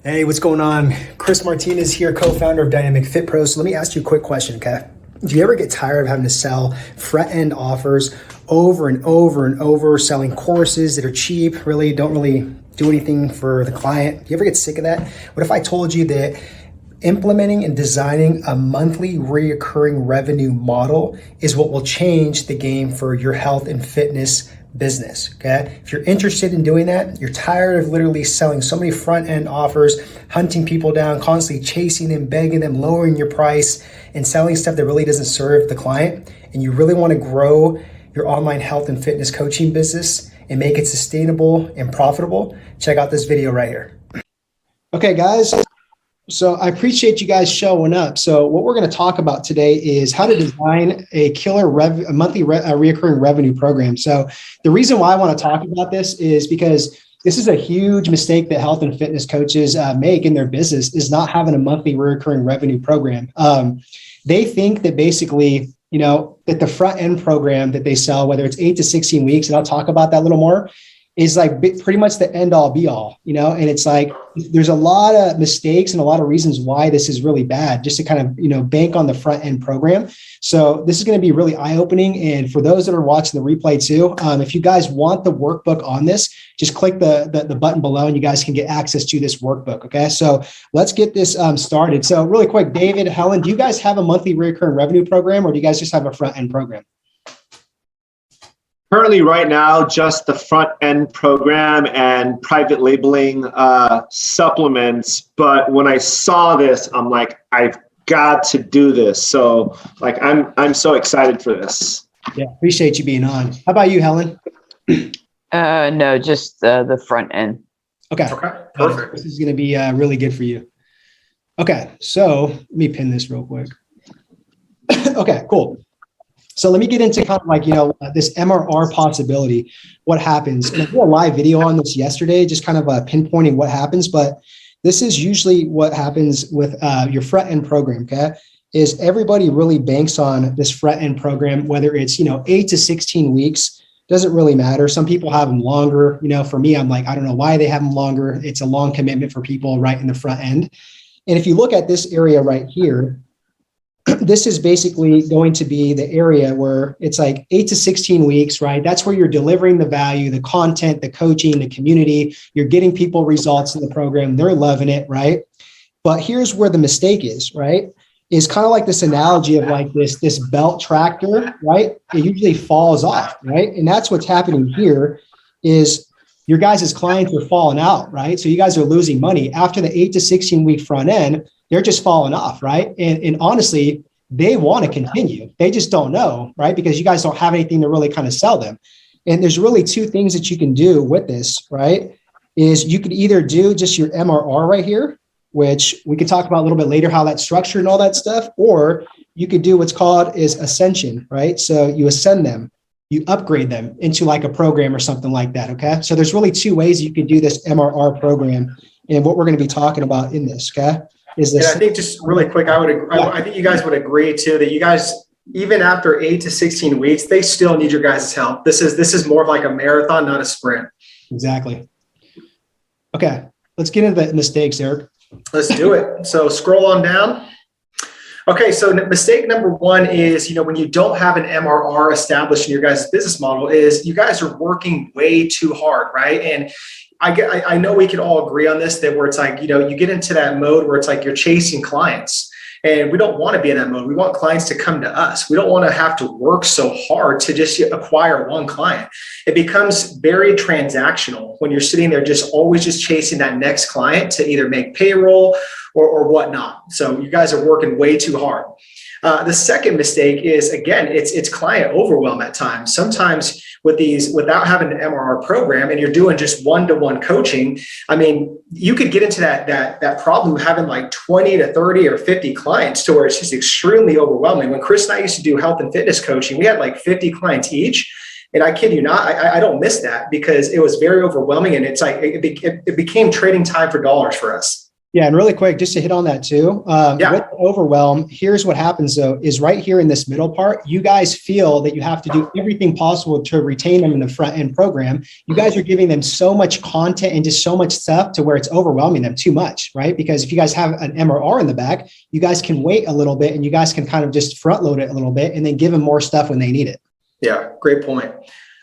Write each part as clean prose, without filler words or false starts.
Hey, what's going on? Chris Martinez here, co-founder of Dynamic Fit Pro. So let me ask you a quick question, okay? Do you ever get tired of having to sell front-end offers over and over and over, selling courses that are cheap, really don't really do anything for the client? Do you ever get sick of that? What if I told you that implementing and designing a monthly reoccurring revenue model is what will change the game for your health and fitness business, okay? If you're interested in doing that, you're tired of literally selling so many front-end offers, hunting people down, constantly chasing them, begging them, lowering your price, and selling stuff that really doesn't serve the client, and you really want to grow your online health and fitness coaching business and make it sustainable and profitable, check out this video right here. Okay, guys. So I appreciate you guys showing up. So what we're going to talk about today is how to design a killer monthly reoccurring revenue program. So the reason why I want to talk about this is because this is a huge mistake that health and fitness coaches make in their business, is not having a monthly reoccurring revenue program. They think that basically, that the front end program that they sell, whether it's 8 to 16 weeks, and I'll talk about that a little more, is like pretty much the end all be all, and it's like, there's a lot of mistakes and a lot of reasons why this is really bad, just to kind of, bank on the front end program. So this is going to be really eye opening. And for those that are watching the replay too, if you guys want the workbook on this, just click the button below and you guys can get access to this workbook. Okay. So let's get this started. So really quick, David, Helen, do you guys have a monthly recurring revenue program, or do you guys just have a front end program? Currently, right now, just the front end program and private labeling supplements. But when I saw this, I'm like, I've got to do this. So, I'm so excited for this. Yeah, appreciate you being on. How about you, Helen? No, just the front end. Okay, perfect. This is going to be really good for you. Okay, so let me pin this real quick. Okay, cool. So let me get into kind of this MRR possibility, what happens. And I did a live video on this yesterday, just kind of pinpointing what happens, but this is usually what happens with your front end program, okay? Is everybody really banks on this front end program, whether it's, 8 to 16 weeks, doesn't really matter. Some people have them longer. For me, I'm like, I don't know why they have them longer. It's a long commitment for people right in the front end. And if you look at this area right here, this is basically going to be the area where it's like 8 to 16 weeks, right? That's where you're delivering the value, the content, the coaching, the community. You're getting people results in the program. They're loving it, right? But here's where the mistake is, right? Is kind of like this analogy of like this belt tractor, right? It usually falls off, right? And that's what's happening here is your guys' clients are falling out, right? So you guys are losing money after the 8 to 16 week front end. They're just falling off, right? And honestly, they want to continue. They just don't know, right? Because you guys don't have anything to really kind of sell them. And there's really two things that you can do with this, right? Is you could either do just your MRR right here, which we could talk about a little bit later, how that's structured and all that stuff, or you could do what's called is ascension, right? So you ascend them, you upgrade them into like a program or something like that, okay? So there's really two ways you could do this MRR program, and what we're going to be talking about in this, okay? Is this? And I think just really quick, I think you guys would agree too that you guys, even after 8 to 16 weeks, they still need your guys' help. This is more of like a marathon, not a sprint. Exactly. Okay, let's get into the mistakes, Eric. Let's do it. So scroll on down. Okay, so mistake number one is, when you don't have an MRR established in your guys' business model, is you guys are working way too hard, right? And I know we can all agree on this, that where it's like, you get into that mode where it's like you're chasing clients, and we don't want to be in that mode. We want clients to come to us. We don't want to have to work so hard to just acquire one client. It becomes very transactional when you're sitting there just always just chasing that next client to either make payroll or whatnot. So you guys are working way too hard. The second mistake is, again, it's client overwhelm at times. Sometimes without having an MRR program and you're doing just one-to-one coaching, I mean, you could get into that problem of having like 20 to 30 or 50 clients to where it's just extremely overwhelming. When Chris and I used to do health and fitness coaching, we had like 50 clients each. And I kid you not, I don't miss that because it was very overwhelming. And it's like, it became trading time for dollars for us. Yeah, and really quick, just to hit on that too. With overwhelm, here's what happens though, is right here in this middle part, you guys feel that you have to do everything possible to retain them in the front end program. You guys are giving them so much content and just so much stuff to where it's overwhelming them too much, right? Because if you guys have an MRR in the back, you guys can wait a little bit and you guys can kind of just front load it a little bit and then give them more stuff when they need it. Yeah, great point.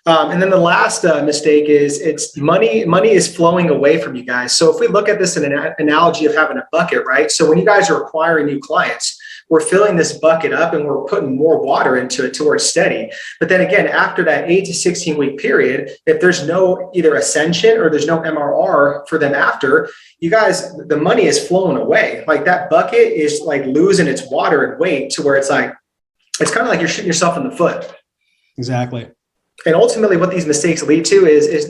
And then the last mistake is it's money is flowing away from you guys. So if we look at this in an analogy of having a bucket, right? So when you guys are acquiring new clients, we're filling this bucket up and we're putting more water into it to where it's steady. But then again, after that 8 to 16 week period, if there's no either ascension or there's no MRR for them after, you guys, the money is flowing away. Like that bucket is like losing its water and weight to where it's like, it's kind of like you're shooting yourself in the foot. Exactly. And ultimately what these mistakes lead to is it's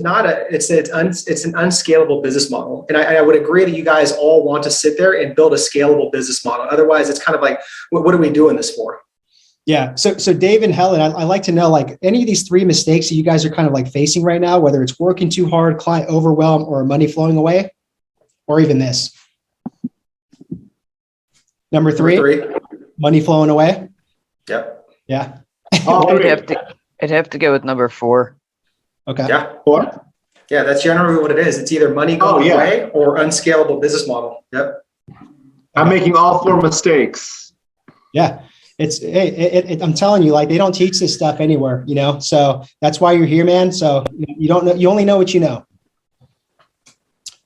an unscalable business model. And I would agree that you guys all want to sit there and build a scalable business model. Otherwise it's kind of like, what are we doing this for? Yeah. So Dave and Helen, I like to know, like, any of these 3 mistakes that you guys are kind of like facing right now, whether it's working too hard, client overwhelm, or money flowing away, or even this. Number three, money flowing away. Yep. Yeah. I'd have to go with number 4. Okay. Yeah. 4? Yeah, that's generally what it is. It's either money going away or unscalable business model. Yep. I'm making all 4 mistakes. Yeah. I'm telling you, like, they don't teach this stuff anywhere, so that's why you're here, man. So you don't know, you only know what you know.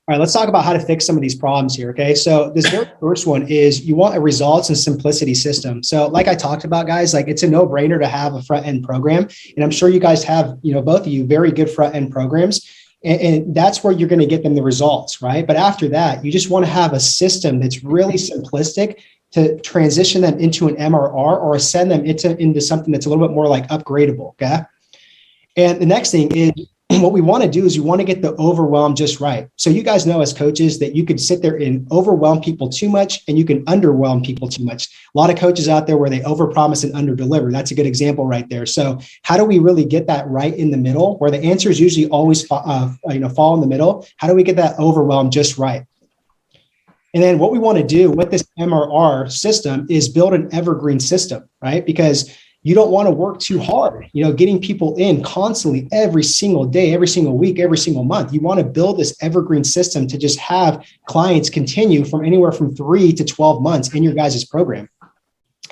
All right, let's talk about how to fix some of these problems here. Okay. So this very first one is you want a results and simplicity system. So like I talked about, guys, like it's a no-brainer to have a front end program. And I'm sure you guys have, both of you, very good front end programs. And that's where you're going to get them the results, right? But after that, you just want to have a system that's really simplistic to transition them into an MRR or send them into something that's a little bit more like upgradable. Okay. And the next thing is, what we want to do is you want to get the overwhelm just right. So you guys know as coaches that you can sit there and overwhelm people too much and you can underwhelm people too much. A lot of coaches out there where they overpromise and underdeliver. That's a good example right there. So how do we really get that right in the middle, where the answers usually always fall in the middle? How do we get that overwhelm just right? And then what we want to do with this MRR system is build an evergreen system, right? Because you don't want to work too hard, getting people in constantly every single day, every single week, every single month. You want to build this evergreen system to just have clients continue from anywhere from 3 to 12 months in your guys' program.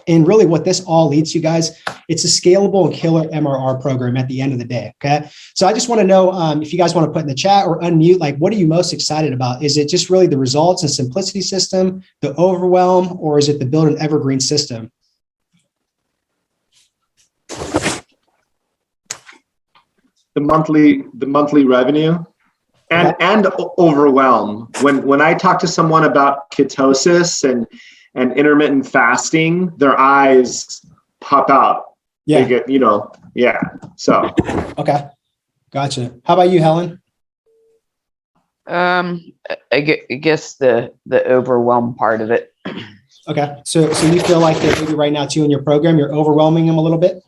And really what this all leads to, guys, it's a scalable and killer MRR program at the end of the day. Okay. So I just want to know if you guys want to put in the chat or unmute, like, what are you most excited about? Is it just really the results and simplicity system, the overwhelm, or is it the build an evergreen system? The monthly revenue and overwhelm. When I talk to someone about ketosis and intermittent fasting, their eyes pop out. Yeah. They get, So okay. Gotcha. How about you, Helen? I guess the overwhelm part of it. Okay. So you feel like that maybe right now too in your program, you're overwhelming them a little bit?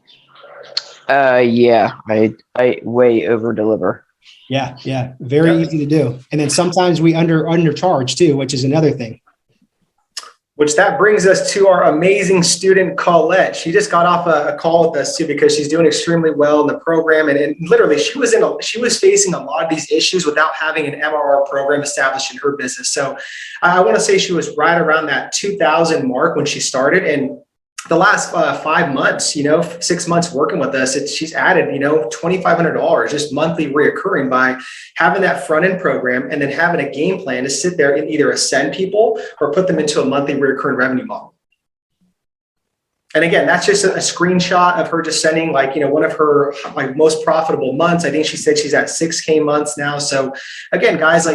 Yeah, I way over deliver. Yeah. Very easy to do. And then sometimes we undercharge too, which is another thing. Which that brings us to our amazing student, Colette. She just got off a call with us too, because she's doing extremely well in the program. And literally she was facing a lot of these issues without having an MRR program established in her business. So I want to say she was right around that 2,000 mark when she started. And the last 5 months, 6 months working with us, she's added, $2,500 just monthly reoccurring by having that front end program and then having a game plan to sit there and either ascend people or put them into a monthly reoccurring revenue model. And again, that's just a screenshot of her just sending one of her most profitable months. I think she said she's at 6K months now. So again, guys,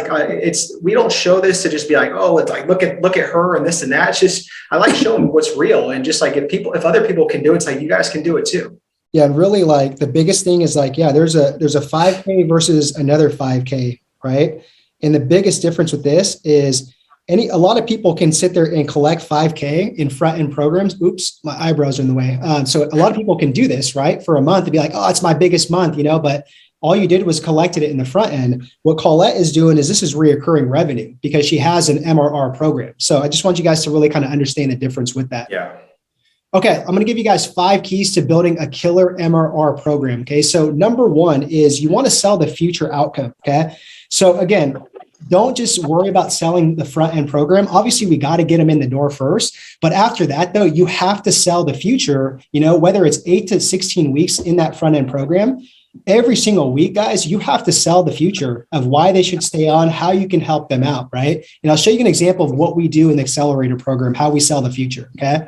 we don't show this to just be like, oh, it's like, look at her and this and that. It's just, I like showing what's real. And just if other people can do it, it's like, you guys can do it too. Yeah. And really the biggest thing is there's a 5K versus another 5K, right? And the biggest difference with this is a lot of people can sit there and collect 5K in front end programs. Oops, my eyebrows are in the way. So a lot of people can do this, right? For a month and be like, oh, it's my biggest month, but All you did was collected it in the front end. What Colette is doing is this is reoccurring revenue because she has an MRR program. So I just want you guys to really kind of understand the difference with that. Yeah. Okay, I'm going to give you guys 5 keys to building a killer MRR program. Okay, so number 1 is you want to sell the future outcome. Okay, so again, don't just worry about selling the front end program. Obviously, we got to get them in the door first. But after that, though, you have to sell the future, whether it's 8 to 16 weeks in that front end program. Every single week, guys, you have to sell the future of why they should stay on, how you can help them out, right? And I'll show you an example of what we do in the accelerator program, how we sell the future. Okay.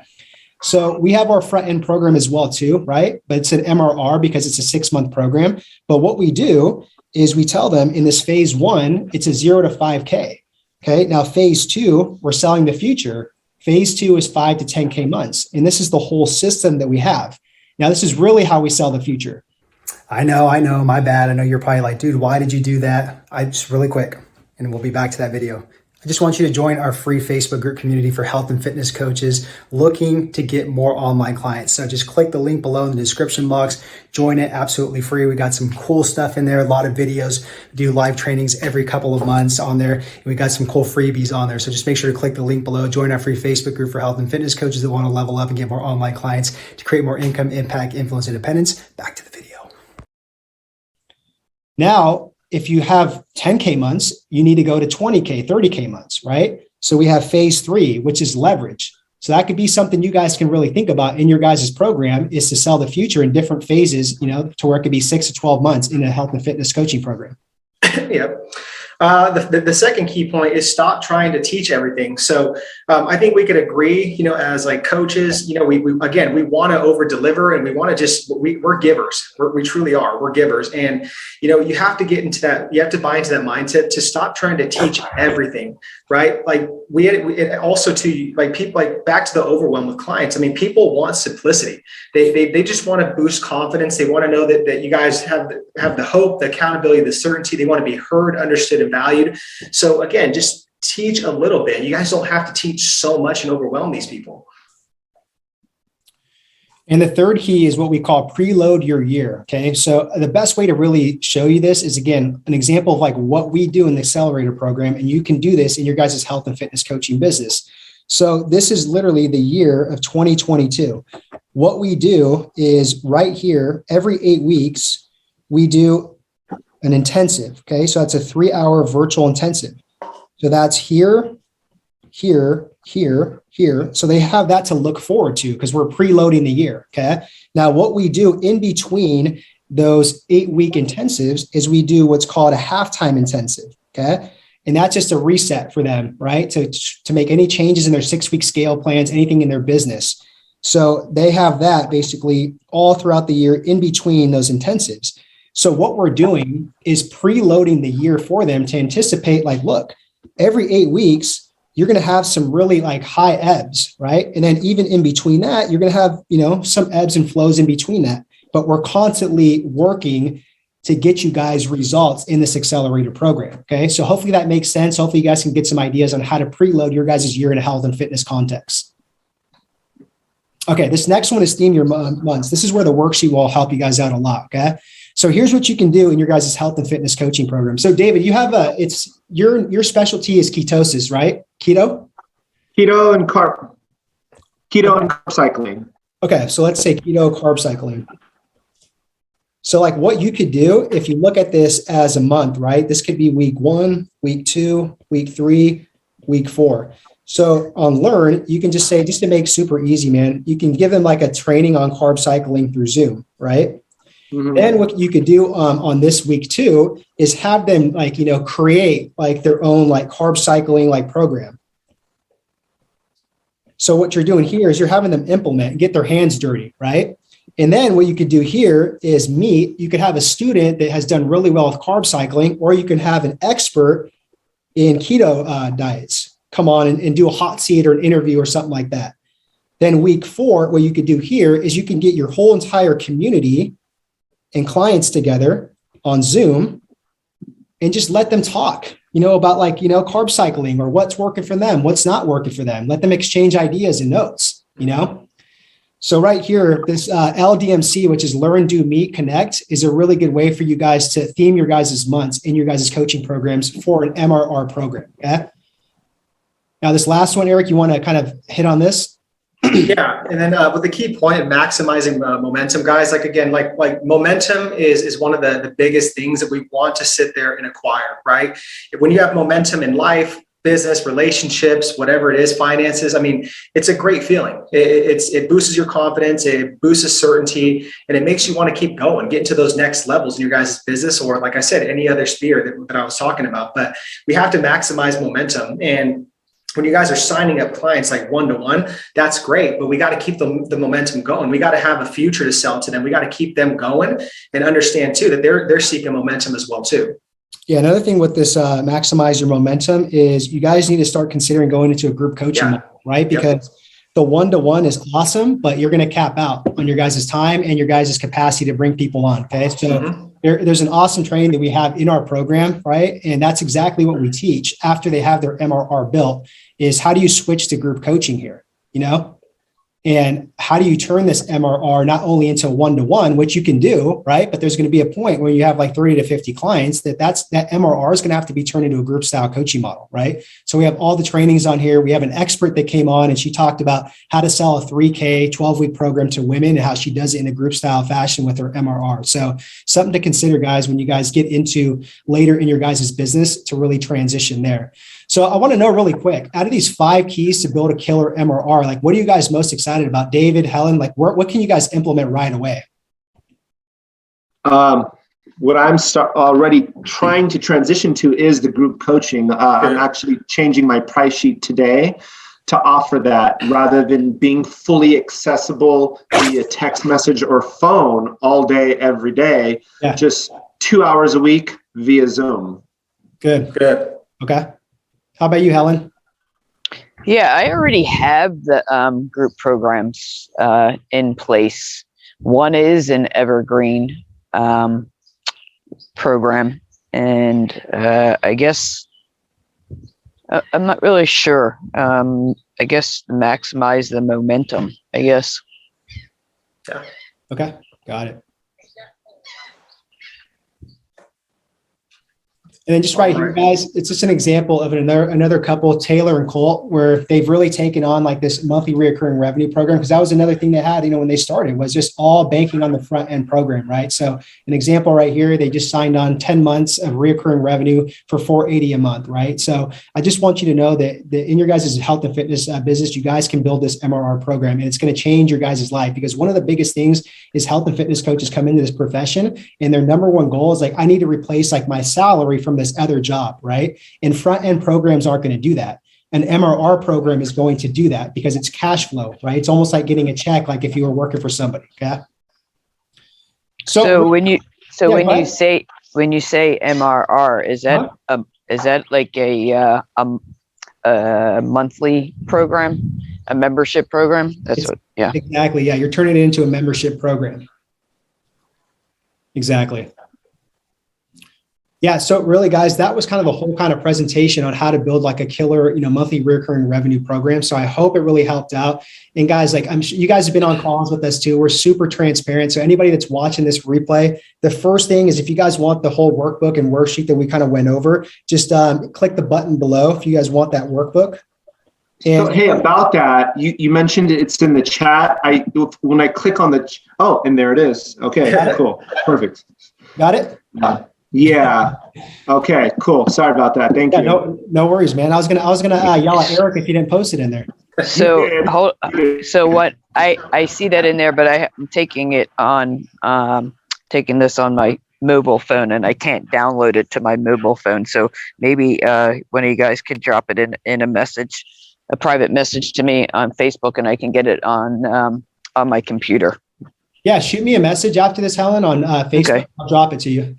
So we have our front end program as well too, right? But it's an MRR because it's a 6-month program. But what we do is we tell them in this phase 1, it's a 0 to 5K. Okay. Now phase 2, we're selling the future. Phase 2 is 5 to 10K months. And this is the whole system that we have. Now, this is really how we sell the future. I know. My bad. I know you're probably like, dude, why did you do that? I just really quick, and we'll be back to that video. I just want you to join our free Facebook group community for health and fitness coaches looking to get more online clients. So just click the link below in the description box, join it absolutely free. We got some cool stuff in there, a lot of videos, do live trainings every couple of months on there. And we got some cool freebies on there. So just make sure to click the link below, join our free Facebook group for health and fitness coaches that want to level up and get more online clients to create more income, impact, influence, independence. Back to the video. Now, if you have 10K months, you need to go to 20K, 30K months, right? So we have phase 3, which is leverage. So that could be something you guys can really think about in your guys' program, is to sell the future in different phases, to where it could be 6 to 12 months in a health and fitness coaching program. Yep. The second key point is stop trying to teach everything. So I think we could agree, as like coaches, we want to over deliver, and we want to we're givers. We truly are. We're givers. And, you have to get into that. You have to buy into that mindset to stop trying to teach everything, right? Like we also to like people, like back to the overwhelm with clients. I mean, people want simplicity. They just want to boost confidence. They want to know that you guys have the hope, the accountability, the certainty. They want to be heard, understood, and valued. So again, just teach a little bit. You guys don't have to teach so much and overwhelm these people. And the third key is what we call preload your year. Okay. So the best way to really show you this is, again, an example of like what we do in the accelerator program. And you can do this in your guys' health and fitness coaching business. So this is literally the year of 2022. What we do is right here, every 8 weeks, we do an intensive. Okay. So that's a 3-hour virtual intensive. So that's here, here, here, here. So they have that to look forward to because we're preloading the year. Okay. Now, what we do in between those 8-week intensives is we do what's called a halftime intensive. Okay. And that's just a reset for them, right? To make any changes in their 6-week scale plans, anything in their business. So they have that basically all throughout the year in between those intensives. So what we're doing is preloading the year for them to anticipate, like, look, every 8 weeks, you're going to have some really like high ebbs, right? And then even in between that, you're going to have, some ebbs and flows in between that. But we're constantly working to get you guys results in this accelerator program. Okay. So hopefully that makes sense. Hopefully you guys can get some ideas on how to preload your guys' year in a health and fitness context. Okay. This next one is theme your months. This is where the worksheet will help you guys out a lot. Okay. So here's what you can do in your guys' health and fitness coaching program. So David, you have your specialty is ketosis, right? Keto and carb cycling. Okay. So let's say keto carb cycling. So like what you could do, if you look at this as a month, right? This could be week 1, week 2, week 3, week 4. So on Learn, you can just say, just to make super easy, man, you can give them like a training on carb cycling through Zoom, right? Mm-hmm. Then what you could do on this week 2 is have them like, create like their own like carb cycling like program. So what you're doing here is you're having them implement and get their hands dirty, right? And then what you could do here is you could have a student that has done really well with carb cycling, or you can have an expert in keto diets come on and do a hot seat or an interview or something like that. Then week 4, what you could do here is you can get your whole entire community and clients together on Zoom and just let them talk, about like, carb cycling or what's working for them, what's not working for them. Let them exchange ideas and notes, So right here, this LDMC, which is Learn, Do, Meet, Connect, is a really good way for you guys to theme your guys' months in your guys' coaching programs for an MRR program. Okay. Now, this last one, Eric, you want to kind of hit on this? Yeah, and then with the key point of maximizing momentum, guys, like again, like momentum is one of the biggest things that we want to sit there and acquire, right? When you have momentum in life, business, relationships, whatever it is, finances, I mean, it's a great feeling. It boosts your confidence, it boosts certainty, and it makes you want to keep going, get into those next levels in your guys' business, or like I said, any other sphere that I was talking about. But we have to maximize momentum. And when you guys are signing up clients like one-to-one, that's great, but we got to keep the momentum going. We got to have a future to sell to them. We got to keep them going and understand too that they're seeking momentum as well too. Yeah, another thing with this maximize your momentum is you guys need to start considering going into a group coaching model, right? Because the one-to-one is awesome, but you're going to cap out on your guys' time and your guys' capacity to bring people on. Okay. So there's an awesome training that we have in our program, right? And that's exactly what we teach after they have their MRR built is how do you switch to group coaching here, you know? And how do you turn this MRR not only into one-to-one, which you can do, right? But there's going to be a point where you have like 30 to 50 clients that MRR is going to have to be turned into a group style coaching model, right? So we have all the trainings on here. We have an expert that came on and she talked about how to sell a 3K 12-week program to women and how she does it in a group style fashion with her MRR. So something to consider, guys, when you guys get into later in your guys' business to really transition there. So I want to know really quick, out of these 5 keys to build a killer MRR, like what are you guys most excited about? David, Helen, like what can you guys implement right away? What I'm already trying to transition to is the group coaching. I'm actually changing my price sheet today to offer that rather than being fully accessible via text message or phone all day, every day, just 2 hours a week via Zoom. Good. Okay. How about you, Helen? Yeah, I already have the group programs in place. One is an evergreen program, and I guess I'm not really sure. I guess maximize the momentum, I guess. Yeah. Okay, got it. And then just right here, guys, it's just an example of another couple, Taylor and Colt, where they've really taken on like this monthly recurring revenue program. Because that was another thing they had, when they started was just all banking on the front end program, right? So an example right here, they just signed on 10 months of recurring revenue for $480 a month, right? So I just want you to know that in your guys' health and fitness business, you guys can build this MRR program and it's going to change your guys' life. Because one of the biggest things is health and fitness coaches come into this profession and their number one goal is like, I need to replace like my salary from this other job, right? And front end programs aren't going to do that. An MRR program is going to do that because it's cash flow, right? It's almost like getting a check, like if you were working for somebody. Okay. So when you say MRR, is that like a monthly program, a membership program? Exactly. Yeah, you're turning it into a membership program. Exactly. Yeah. So really, guys, that was kind of a whole kind of presentation on how to build like a killer, monthly recurring revenue program. So I hope it really helped out. And guys, like I'm sure you guys have been on calls with us too. We're super transparent. So anybody that's watching this replay, the first thing is if you guys want the whole workbook and worksheet that we kind of went over, just click the button below if you guys want that workbook. And so, hey, about that, you mentioned it's in the chat. When I click on and there it is. Okay, cool, perfect. Got it. Yeah. Okay, cool. Sorry about that. Thank you. No worries, man. I was gonna yell at Eric if you didn't post it in there. So what I see that in there, but I'm taking it on taking this on my mobile phone and I can't download it to my mobile phone. So maybe one of you guys could drop it in a private message to me on Facebook and I can get it on my computer. Yeah, shoot me a message after this, Helen, on Facebook. Okay. I'll drop it to you.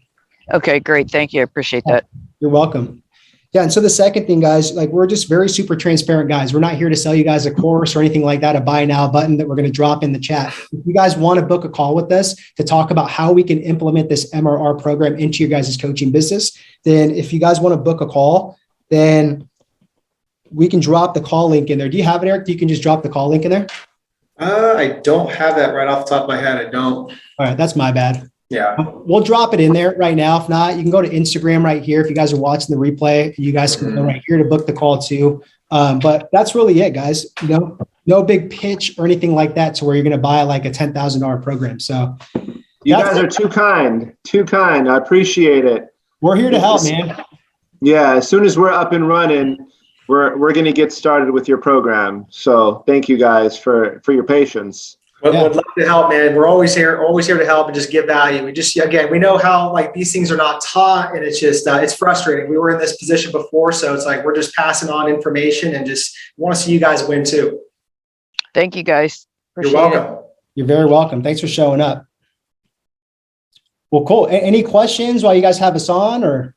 Okay, great. Thank you. I appreciate that. You're welcome. Yeah. And so the second thing, guys, like we're just very super transparent guys. We're not here to sell you guys a course or anything like that, a buy now button that we're going to drop in the chat. If you guys want to book a call with us to talk about how we can implement this MRR program into your guys' coaching business, then if you guys want to book a call, then we can drop the call link in there. Do you have it, Eric? You can just drop the call link in there. I don't have that right off the top of my head. I don't. All right, that's my bad. Yeah. We'll drop it in there right now. If not, you can go to Instagram right here. If you guys are watching the replay, you guys can go right here to book the call too. But that's really it, guys. No big pitch or anything like that to where you're going to buy like a $10,000 program. So you guys are too kind. I appreciate it. We're here to help, man. Yeah. As soon as we're up and running, we're going to get started with your program. So thank you guys for your patience. Would love to help, man. We're always here to help and just give value. We know how like these things are not taught, and it's just it's frustrating. We were in this position before, so it's like we're just passing on information and just want to see you guys win too. Thank you, guys. You're welcome. You're very welcome. Thanks for showing up. Well, cool. Any questions while you guys have us on, or?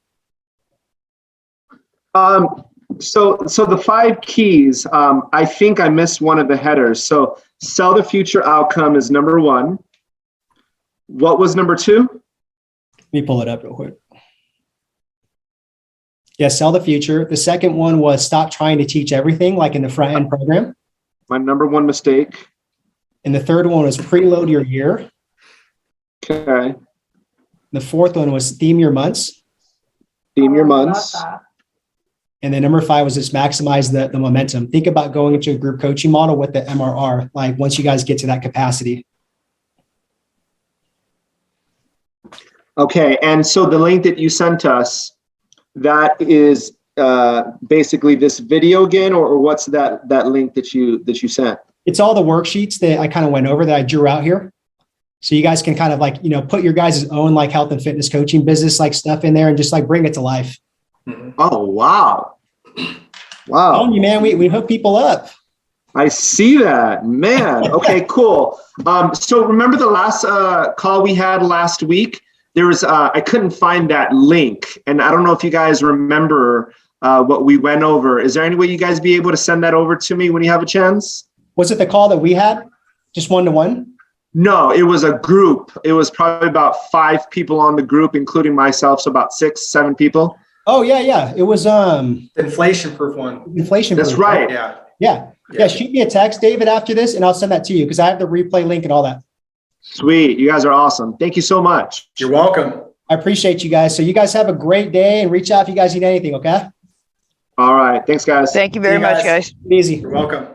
So the 5 keys, I think I missed one of the headers. So sell the future outcome is number 1. What was number 2? Let me pull it up real quick. Yeah, sell the future. The second one was stop trying to teach everything like in the front end program. My number 1 mistake. And the third one was preload your year. Okay. The fourth one was theme your months. Theme your months. And then number 5 was just maximize the momentum. Think about going into a group coaching model with the MRR, like once you guys get to that capacity. Okay. And so the link that you sent us, that is basically this video again, or what's that link that you sent? It's all the worksheets that I kind of went over that I drew out here. So you guys can kind of like, put your guys' own like health and fitness coaching business like stuff in there and just like bring it to life. Oh, wow. Wow. Telling you, man, we hook people up. I see that, man. Okay, cool. So remember the last call we had last week? There was, I couldn't find that link, and I don't know if you guys remember what we went over. Is there any way you guys be able to send that over to me when you have a chance? Was it the call that we had? Just 1-to-1? No, it was a group. It was probably about 5 people on the group, including myself. So about 6, 7 people. Oh yeah. It was inflation proof one. Inflation. That's proof, right. Yeah. Shoot me a text, David, after this, and I'll send that to you because I have the replay link and all that. Sweet. You guys are awesome. Thank you so much. You're welcome. I appreciate you guys. So you guys have a great day and reach out if you guys need anything. Okay. All right. Thanks, guys. Thank you very much, guys. Easy. You're welcome.